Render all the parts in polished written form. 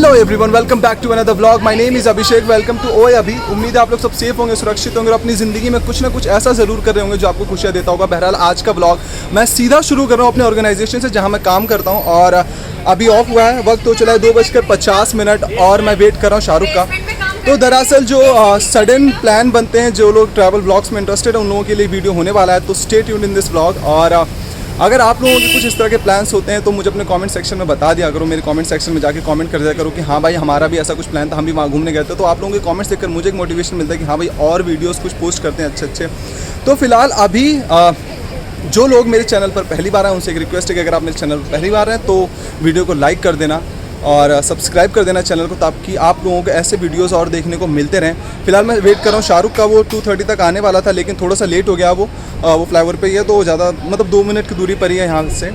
Hello everyone, welcome back to another vlog. My name is Abhishek. Welcome to Oye Abhi. उम्मीद है आप लोग सब सेफ होंगे, सुरक्षित होंगे और अपनी ज़िंदगी में कुछ ना कुछ ऐसा ज़रूर कर रहे होंगे जो आपको खुशियाँ देता होगा। बहरहाल आज का व्लॉग मैं सीधा शुरू कर रहा हूँ अपने ऑर्गेनाइजेशन से जहाँ मैं काम करता हूँ और अभी ऑफ हुआ है। वक्त तो चला है 2:50 और मैं वेट कर रहा हूँ शाहरुख का। तो दरअसल जो सडन प्लान बनते हैं, जो लोग ट्रैवल ब्लॉग्स में इंटरेस्टेड है उन लोगों के लिए वीडियो होने वाला है, तो stay tuned in this vlog. और अगर आप लोगों के कुछ इस तरह के प्लान्स होते हैं तो मुझे अपने कमेंट सेक्शन में बता दिया करो। मेरे कमेंट सेक्शन में जाके कमेंट कर दिया करो कि हाँ भाई हमारा भी ऐसा कुछ प्लान था, हम भी वहाँ घूमने गए थे। तो आप लोगों के कमेंट्स देखकर मुझे एक मोटिवेशन मिलता है कि हाँ भाई और वीडियोस कुछ पोस्ट करते हैं अच्छे अच्छे। तो फिलहाल अभी जो लोग मेरे चैनल पर पहली बार आए उनसे एक रिक्वेस्ट है कि अगर आप मेरे चैनल पर पहली बार हैं तो वीडियो को लाइक कर देना और सब्सक्राइब कर देना चैनल को, ताकि आप लोगों को ऐसे वीडियोस और देखने को मिलते रहें। फिलहाल मैं वेट कर रहा हूँ शाहरुख का। वो 2:30 तक आने वाला था लेकिन थोड़ा सा लेट हो गया। वो फ्लाईओवर पे ही है तो ज़्यादा मतलब 2 मिनट की दूरी पर ही है यहाँ से।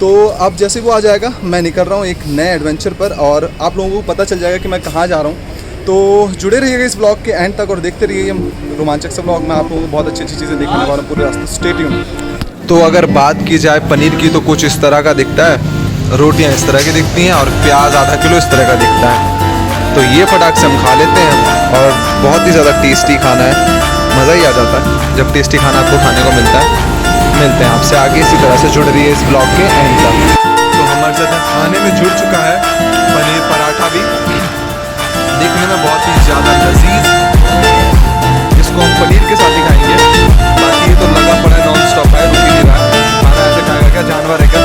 तो अब जैसे वो आ जाएगा मैं निकल रहा हूँ एक नए एडवेंचर पर और आप लोगों को पता चल जाएगा कि मैं कहाँ जा रहा हूँ। तो जुड़े रहिएगा इस ब्लॉग के एंड तक और देखते रहिए ये रोमांचक सा ब्लॉग। मैं आप लोगों को बहुत अच्छी अच्छी चीज़ें दिखाने वाला हूँ पूरे रास्ते। Stay tuned. तो अगर बात की जाए पनीर की तो कुछ इस तरह का दिखता है, रोटियां इस तरह की दिखती हैं और प्याज आधा किलो इस तरह का दिखता है। तो ये फटाक से हम खा लेते हैं और बहुत ही ज़्यादा टेस्टी खाना है। मज़ा ही आ जाता है जब टेस्टी खाना आपको खाने को मिलता है। मिलते हैं आपसे आगे, इसी तरह से जुड़ रही है इस ब्लॉग के एंड तक। तो हमारे साथ खाने में जुड़ चुका है पनीर पराठा भी, देखने में बहुत ही ज़्यादा लजीज। इसको हम पनीर के साथ ही खाएंगे। बाकी ये तो लगा पड़ा है, नॉन स्टॉप है, रुक ही नहीं रहा है। खाना ऐसे खाएगा क्या, जानवर है क्या?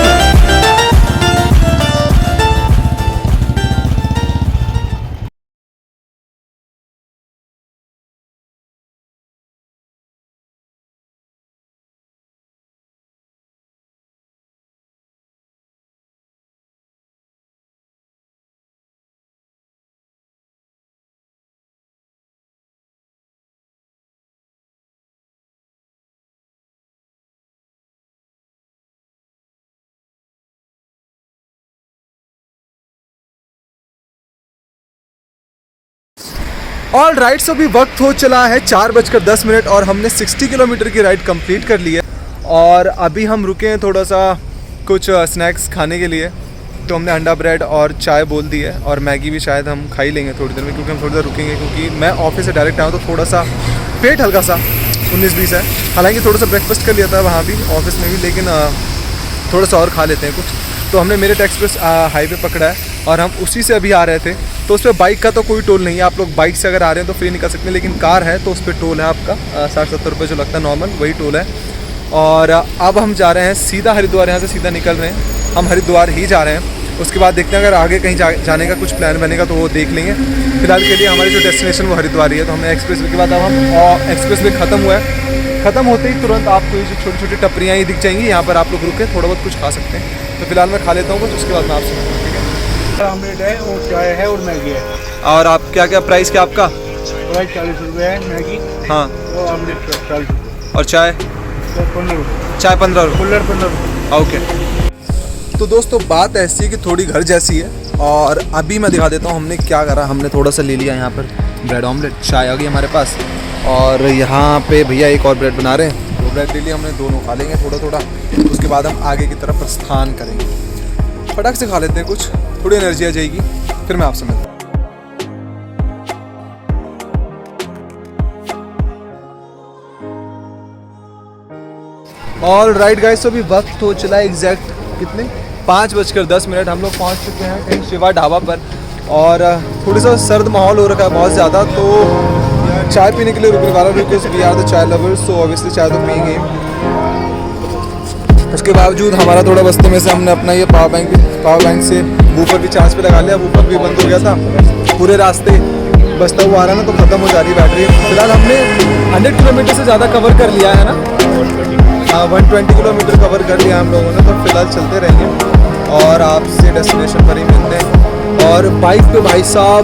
ऑल राइट, सो अभी वक्त हो चला है 4:10 और हमने 60 किलोमीटर की राइड कंप्लीट कर ली है। और अभी हम रुके हैं थोड़ा सा कुछ स्नैक्स खाने के लिए। तो हमने अंडा ब्रेड और चाय बोल दी है और मैगी भी शायद हम खा ही लेंगे थोड़ी देर में, क्योंकि हम थोड़ी देर रुकेंगे क्योंकि मैं ऑफिस से डायरेक्ट आया हूँ तो थोड़ा सा पेट हल्का सा 19-20 है। हालांकि थोड़ा सा ब्रेकफास्ट कर लिया था वहाँ भी ऑफिस में भी, लेकिन थोड़ा सा और खा लेते हैं कुछ। तो हमने मेरठ एक्सप्रेस हाईवे पकड़ा है और हम उसी से अभी आ रहे थे। तो उस पर बाइक का तो कोई टोल नहीं है, आप लोग बाइक से अगर आ रहे हैं तो फ्री निकल सकते हैं, लेकिन कार है तो उस पर टोल है आपका 60-70 रुपये जो लगता है नॉर्मल, वही टोल है। और अब हम जा रहे हैं सीधा हरिद्वार। यहाँ से सीधा निकल रहे हैं, हम हरिद्वार ही जा रहे हैं। उसके बाद देखते हैं अगर आगे कहीं जाने का कुछ प्लान बनेगा तो वो देख लेंगे। फिलहाल के लिए हमारी जो डेस्टिनेशन वो हरिद्वार ही है। तो हमने एक्सप्रेस वे के बाद अब हम एक्सप्रेस वे ख़त्म हुआ है, ख़त्म होते ही तुरंत आपको ये जो छोटी छोटी टपरियाँ ही दिख जाएंगी, यहाँ पर आप लोग रुके थोड़ा बहुत कुछ खा सकते हैं। तो फिलहाल मैं खा लेता हूँ कुछ, उसके बाद मैं आपसे मिलता हूँ, ठीक है? ऑमलेट है और चाय है और मैगी है। और आप क्या क्या प्राइस क्या आपका? प्राइस 40 रुपये है मैगी। हाँ। और ऑमलेट 40 रुपये और चाय? 15 रुपये। चाय 15 रुपये। कुल्लर 15 रुपये। ओके। तो दोस्तों बात ऐसी है कि थोड़ी घर जैसी है और अभी मैं दिखा देता हूँ हमने क्या करा। हमने थोड़ा सा ले लिया यहाँ पर ब्रेड ऑमलेट, चाय आ गई हमारे पास और यहाँ पे भैया एक और ब्रेड बना रहे हैं। 2 ब्रेड ले लिया हमने, दोनों खा लेंगे थोड़ा थोड़ा। उसके बाद हम आगे की तरफ प्रस्थान करेंगे। फटाक से खा लेते हैं कुछ, थोड़ी एनर्जी आ जाएगी, फिर मैं आपसे मिलता हूँ। ऑल राइट गाइस, तो अभी वक्त हो चला है एग्जैक्ट कितने 5:10। हम लोग पहुंच चुके हैं कहीं शिवा ढाबा पर और थोड़ी सा सर्द माहौल हो रखा है बहुत ज़्यादा। तो चाय पीने के लिए रुकने वाला, बिकॉज वी आर द चाय लवर्स, सो ऑब्वियसली चाय तो पियेंगे। उसके बावजूद हमारा थोड़ा बस्ते में से हमने अपना ये पावर बैंक से वूफर भी चार्ज पे लगा लिया। वूफर भी बंद हो गया था, पूरे रास्ते बसता हुआ आ रहा है ना, तो ख़त्म हो जा रही है बैटरी। फिलहाल हमने 100 किलोमीटर से ज़्यादा कवर कर लिया है ना, 120 किलोमीटर कवर कर लिया हम लोगों ने। तो फिलहाल चलते रहेंगे और आपसे डेस्टिनेशन पर ही मिलते हैं। और बाइक पे भाई साहब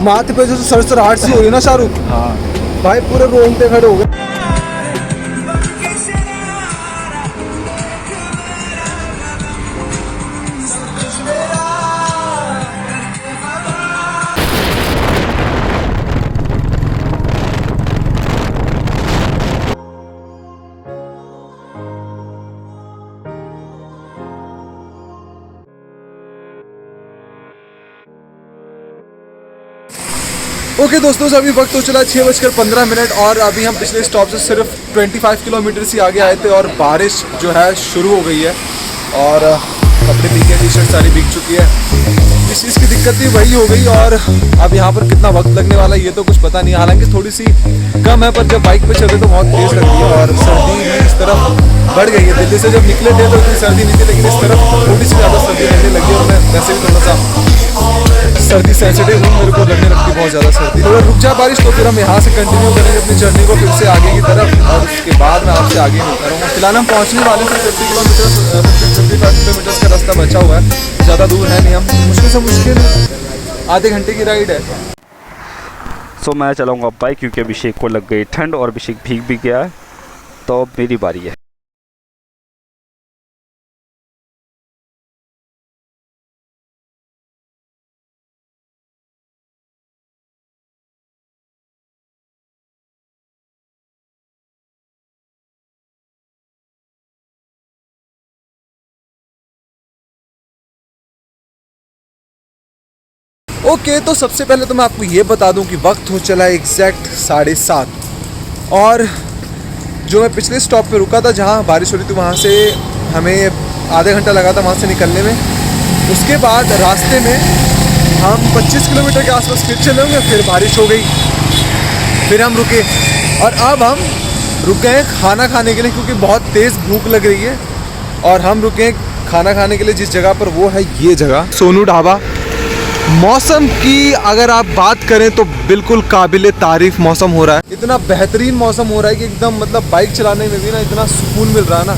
माथे पे जो सरसराहट सी हो रही है ना शाहरुख, हाँ भाई पूरे रोंगटे खड़े हो गए। ओके दोस्तों, अभी वक्त हो चला 6:15 और अभी हम पिछले स्टॉप से सिर्फ 25 किलोमीटर से आगे आए थे और बारिश जो है शुरू हो गई है और कपड़े भीगे, टी शर्ट सारी भीग चुकी है। इस चीज़ की दिक्कत भी वही हो गई और अब यहाँ पर कितना वक्त लगने वाला है ये तो कुछ पता नहीं। हालांकि थोड़ी सी कम है, पर जब बाइक पे चलते तो बहुत तेज़ लगती है और सर्दी भी इस तरफ बढ़ गई है। दिल्ली से जब निकले थे तो इतनी सर्दी नहीं थी, लेकिन इस तरफ थोड़ी सी ज़्यादा सर्दी रहने लगी और मैं वैसे भी थोड़ा सा सर्दी सेंसिटिव हूँ, मेरे को लगने लगती बहुत ज़्यादा सर्दी। थोड़ा रुक जाए बारिश तो फिर हम यहाँ से कंटिन्यू करेंगे अपनी जर्नी को फिर से आगे की तरफ और उसके बाद मैं आपसे आगे मिलता रहूँगा। फिलहाल हम पहुँचने वाले हैं, 55 किलोमीटर का रास्ता बचा हुआ है, ज़्यादा दूर है नहीं। हम मुश्किल से मुश्किल आधे घंटे की राइड है। सो मैं चलाऊँगा बाइक क्योंकि अभिषेक को लग गई ठंड और अभिषेक भीग भी गया है, तो अब मेरी बारी है। ओके, तो सबसे पहले तो मैं आपको ये बता दूं कि वक्त हो चला एग्जैक्ट 7:30 और जो मैं पिछले स्टॉप पे रुका था जहाँ बारिश हो रही थी वहाँ से हमें आधा घंटा लगा था वहाँ से निकलने में। उसके बाद रास्ते में हम 25 किलोमीटर के आसपास फिर चले होंगे, फिर बारिश हो गई, फिर हम रुके और अब हम रुक गए खाना खाने के लिए क्योंकि बहुत तेज़ भूख लग रही है और हम रुके खाना खाने के लिए जिस जगह पर, वो है ये जगह सोनू ढाबा। मौसम की अगर आप बात करें तो बिल्कुल काबिले तारीफ मौसम हो रहा है। इतना बेहतरीन मौसम हो रहा है कि एकदम मतलब बाइक चलाने में भी ना इतना सुकून मिल रहा है ना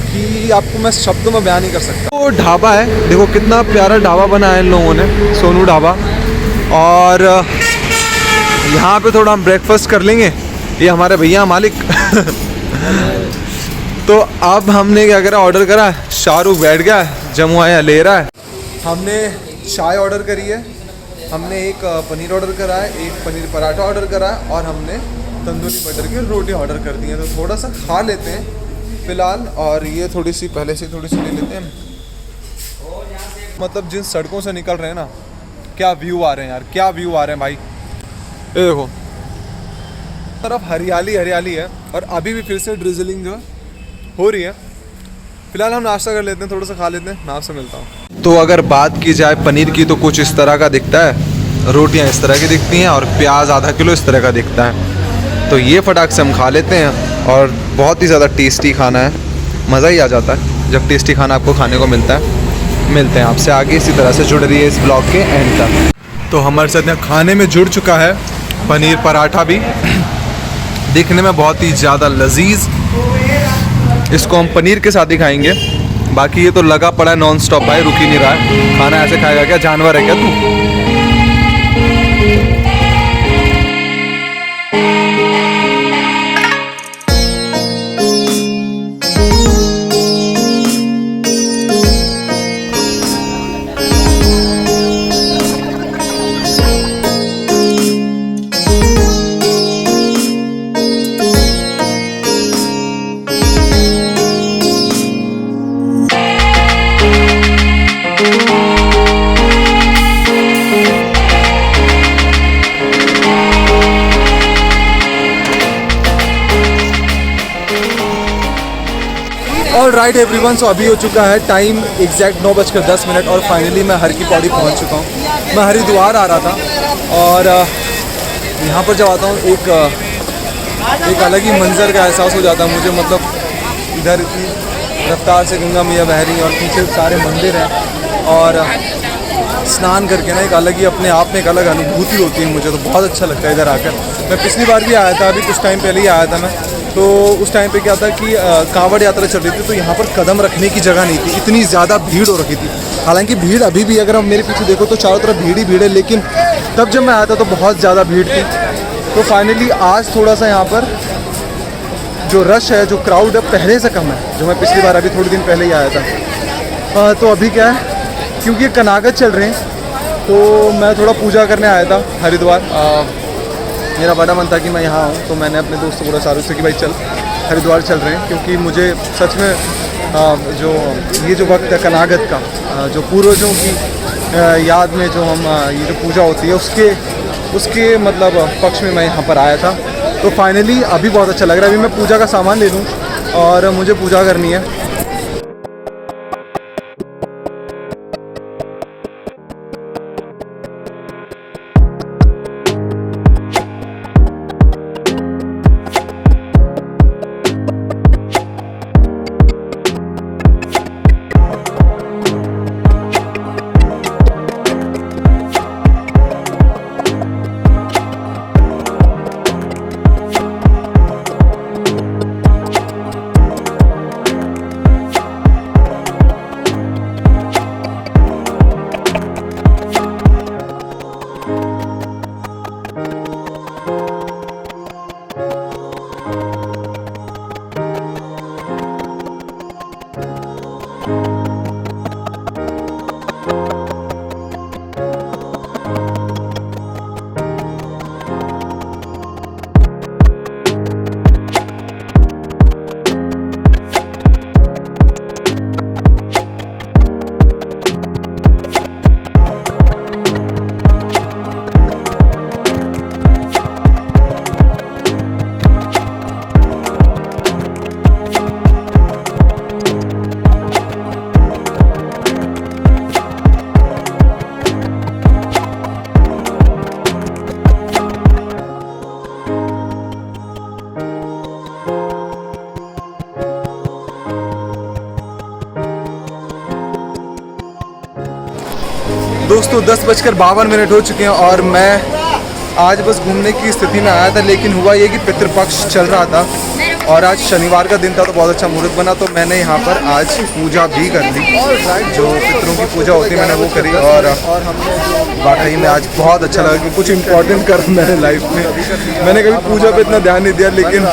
कि आपको मैं शब्दों में बयान नहीं कर सकता। वो ढाबा है, देखो कितना प्यारा ढाबा बनाया है इन लोगों ने, सोनू ढाबा। और यहाँ पे थोड़ा हम ब्रेकफास्ट कर लेंगे, ये हमारे भैया मालिक तो अब हमने क्या करा, ऑर्डर करा, शाहरुख बैठ गया, जम्मू आया ले रहा है। हमने चाय ऑर्डर करी है, हमने एक पनीर ऑर्डर करा है, एक पनीर पराठा ऑर्डर करा है और हमने तंदूरी मटर की रोटी ऑर्डर कर दी है। तो थोड़ा सा खा लेते हैं फ़िलहाल और ये थोड़ी सी पहले से थोड़ी सी ले लेते हैं। मतलब जिन सड़कों से निकल रहे हैं ना, क्या व्यू आ रहे हैं यार, क्या व्यू आ रहे हैं भाई। ये देखो तरफ हरियाली हरियाली है और अभी भी फिर से ड्रिजलिंग जो हो रही है। फिलहाल हम नाश्ता कर लेते हैं, थोड़ा सा खा लेते हैं, मैं आपसे मिलता हूँ। तो अगर बात की जाए पनीर की तो कुछ इस तरह का दिखता है, रोटियाँ इस तरह की दिखती हैं और प्याज आधा किलो इस तरह का दिखता है। तो ये फटाक से हम खा लेते हैं और बहुत ही ज़्यादा टेस्टी खाना है, मज़ा ही आ जाता है जब टेस्टी खाना आपको खाने को मिलता है। मिलते हैं आपसे आगे, इसी तरह से जुड़ रही है इस ब्लॉग के एंड तक। तो हमारे साथ यहाँ खाने में जुड़ चुका है पनीर पराठा भी, दिखने में बहुत ही ज़्यादा लजीज। इसको हम पनीर के साथ ही खाएंगे, बाकी ये तो लगा पड़ा है नॉन स्टॉप भाई, रुक ही नहीं रहा है। खाना ऐसे खाएगा क्या, जानवर है क्या तू? ऑल राइट एवरीवन, सो अभी हो चुका है टाइम एग्जैक्ट 9:10 और फाइनली मैं हर की पौड़ी पहुंच चुका हूं। मैं हरिद्वार आ रहा था और यहाँ पर जब आता हूँ एक अलग ही मंजर का एहसास हो जाता है मुझे। मतलब इधर इतनी रफ्तार से गंगा मैया बह रही है और पीछे सारे मंदिर हैं और स्नान करके ना एक अलग ही अपने आप में एक अलग अनुभूति होती है मुझे, तो बहुत अच्छा लगता है इधर आकर। मैं पिछली बार भी आया था, अभी कुछ टाइम पहले ही आया था मैं, तो उस टाइम पे क्या था कि कांवड़ यात्रा चल रही थी तो यहाँ पर कदम रखने की जगह नहीं थी, इतनी ज़्यादा भीड़ हो रखी थी। हालांकि भीड़ अभी भी, अगर हम मेरे पीछे देखो तो चारों तरफ भीड़ ही भीड़ है, लेकिन तब जब मैं आया था तो बहुत ज़्यादा भीड़ थी। तो फाइनली आज थोड़ा सा यहाँ पर जो रश है, जो क्राउड है पहले से कम है, जो मैं पिछली बार अभी थोड़े दिन पहले ही आया था। तो अभी क्या है, क्योंकि ये कनागत चल रहे हैं तो मैं थोड़ा पूजा करने आया था हरिद्वार। मेरा बड़ा मन था कि मैं यहाँ आऊँ, तो मैंने अपने दोस्त को बोला शाहरुख से कि भाई चल हरिद्वार चल रहे हैं, क्योंकि मुझे सच में जो ये जो वक्त है कनागत का, जो पूर्वजों की याद में जो हम ये जो पूजा होती है उसके मतलब पक्ष में मैं यहाँ पर आया था। तो फाइनली अभी बहुत अच्छा लग रहा है। अभी मैं पूजा का सामान ले लूँ और मुझे पूजा करनी है। दोस्तों 10:52 हो चुके हैं और मैं आज बस घूमने की स्थिति में आया था, लेकिन हुआ ये कि पितृपक्ष चल रहा था और आज शनिवार का दिन था तो बहुत अच्छा मुहूर्त बना, तो मैंने यहाँ पर आज पूजा भी कर ली। जो पितरों की पूजा होती है मैंने वो करी और वाकई में आज बहुत अच्छा लगा कि कुछ इंपॉर्टेंट कर मैंने लाइफ में। मैंने कभी पूजा पे इतना ध्यान नहीं दिया, लेकिन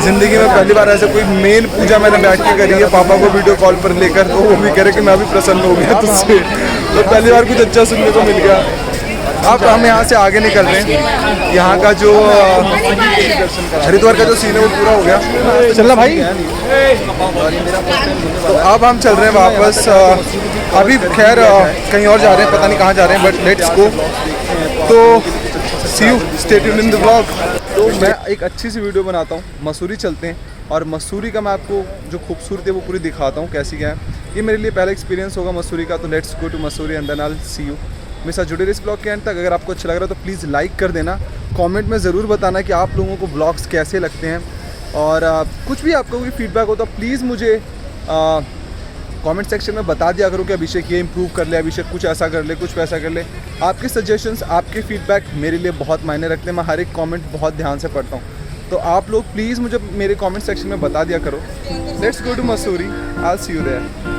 ज़िंदगी में पहली बार ऐसे कोई मेन पूजा मैंने बैठ के करी है पापा को वीडियो कॉल पर लेकर, तो वो भी कह रहे कि मैं भी प्रसन्न हो गया तुझसे, तो पहली बार कुछ अच्छा सुनने को मिल गया। अब हम यहाँ से आगे निकल रहे हैं। यहाँ का जो हरिद्वार का जो सीन है वो पूरा हो गया। चलना भाई। तो अब हम चल रहे हैं वापस। अभी खैर कहीं और जा रहे हैं, पता नहीं कहाँ जा रहे हैं, बट लेट्स गो। तो see you, stay tuned in the vlog. तो मैं एक अच्छी सी वीडियो बनाता हूँ, मसूरी चलते हैं और मसूरी का मैं आपको जो खूबसूरती है वो पूरी दिखाता हूँ कैसी क्या है। ये मेरे लिए पहला एक्सपीरियंस होगा मसूरी का, तो let's go to Mussoorie and then I will see you. मेरे साथ जुड़े रहिए इस ब्लॉग के एंड तक। अगर आपको अच्छा लग रहा है तो प्लीज़ लाइक कर देना, कमेंट में ज़रूर बताना कि आप लोगों को ब्लॉग्स कैसे लगते हैं, और कुछ भी आपका कोई फीडबैक हो तो प्लीज़ मुझे कमेंट सेक्शन में बता दिया करो कि अभिषेक ये इंप्रूव कर ले, अभिषेक कुछ ऐसा कर ले, कुछ वैसा कर ले। आपके सजेशंस, आपके फीडबैक मेरे लिए बहुत मायने रखते हैं। मैं हर एक कॉमेंट बहुत ध्यान से पढ़ता हूँ, तो आप लोग प्लीज़ मुझे मेरे कमेंट सेक्शन में बता दिया करो। Let's go to Mussoorie, I will see you there.